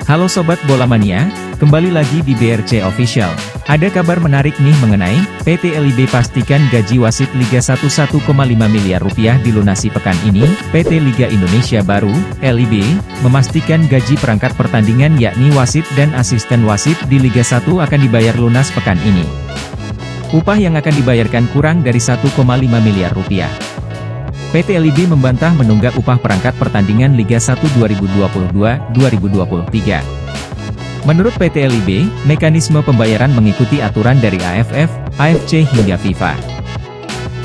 Halo Sobat Bola Mania, kembali lagi di BRC Official. Ada kabar menarik nih mengenai PT LIB pastikan gaji wasit Liga 1 1,5 miliar rupiah dilunasi pekan ini. PT Liga Indonesia Baru, LIB, memastikan gaji perangkat pertandingan yakni wasit dan asisten wasit di Liga 1 akan dibayar lunas pekan ini. Upah yang akan dibayarkan kurang dari 1,5 miliar rupiah. PT LIB membantah menunggak upah perangkat pertandingan Liga 1 2022-2023. Menurut PT LIB, mekanisme pembayaran mengikuti aturan dari AFF, AFC hingga FIFA.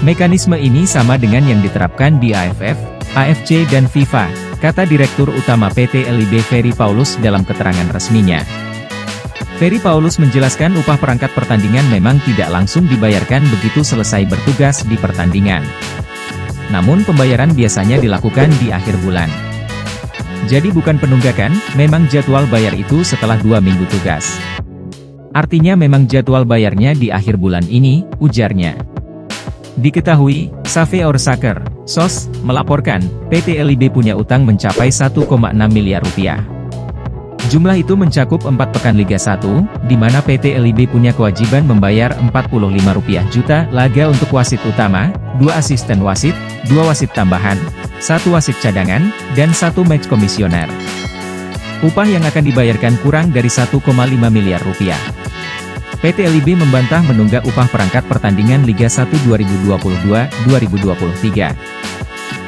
Mekanisme ini sama dengan yang diterapkan di AFF, AFC dan FIFA, kata Direktur Utama PT LIB Ferry Paulus dalam keterangan resminya. Ferry Paulus menjelaskan upah perangkat pertandingan memang tidak langsung dibayarkan begitu selesai bertugas di pertandingan. Namun pembayaran biasanya dilakukan di akhir bulan. Jadi bukan penunggakan, memang jadwal bayar itu setelah 2 minggu tugas. Artinya memang jadwal bayarnya di akhir bulan ini, ujarnya. Diketahui, Save Our Soccer, SOS, melaporkan, PT LIB punya utang mencapai 1,6 miliar rupiah. Jumlah itu mencakup 4 pekan Liga 1, di mana PT LIB punya kewajiban membayar Rp45 juta laga untuk wasit utama, 2 asisten wasit, 2 wasit tambahan, 1 wasit cadangan, dan 1 match komisioner. Upah yang akan dibayarkan kurang dari 1,5 miliar rupiah. PT LIB membantah menunggak upah perangkat pertandingan Liga 1 2022-2023.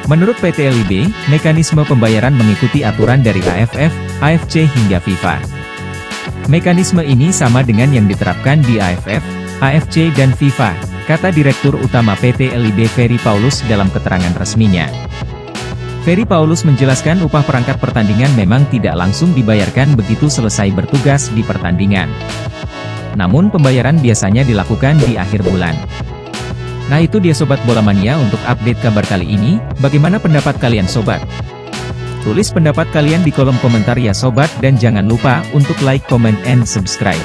Menurut PT LIB, mekanisme pembayaran mengikuti aturan dari AFF, AFC hingga FIFA. Mekanisme ini sama dengan yang diterapkan di AFF, AFC dan FIFA, kata Direktur Utama PT LIB Ferry Paulus dalam keterangan resminya. Ferry Paulus menjelaskan upah perangkat pertandingan memang tidak langsung dibayarkan begitu selesai bertugas di pertandingan. Namun pembayaran biasanya dilakukan di akhir bulan. Nah itu dia Sobat Bola Mania untuk update kabar kali ini, bagaimana pendapat kalian Sobat? Tulis pendapat kalian di kolom komentar ya Sobat dan jangan lupa untuk like, comment, and subscribe.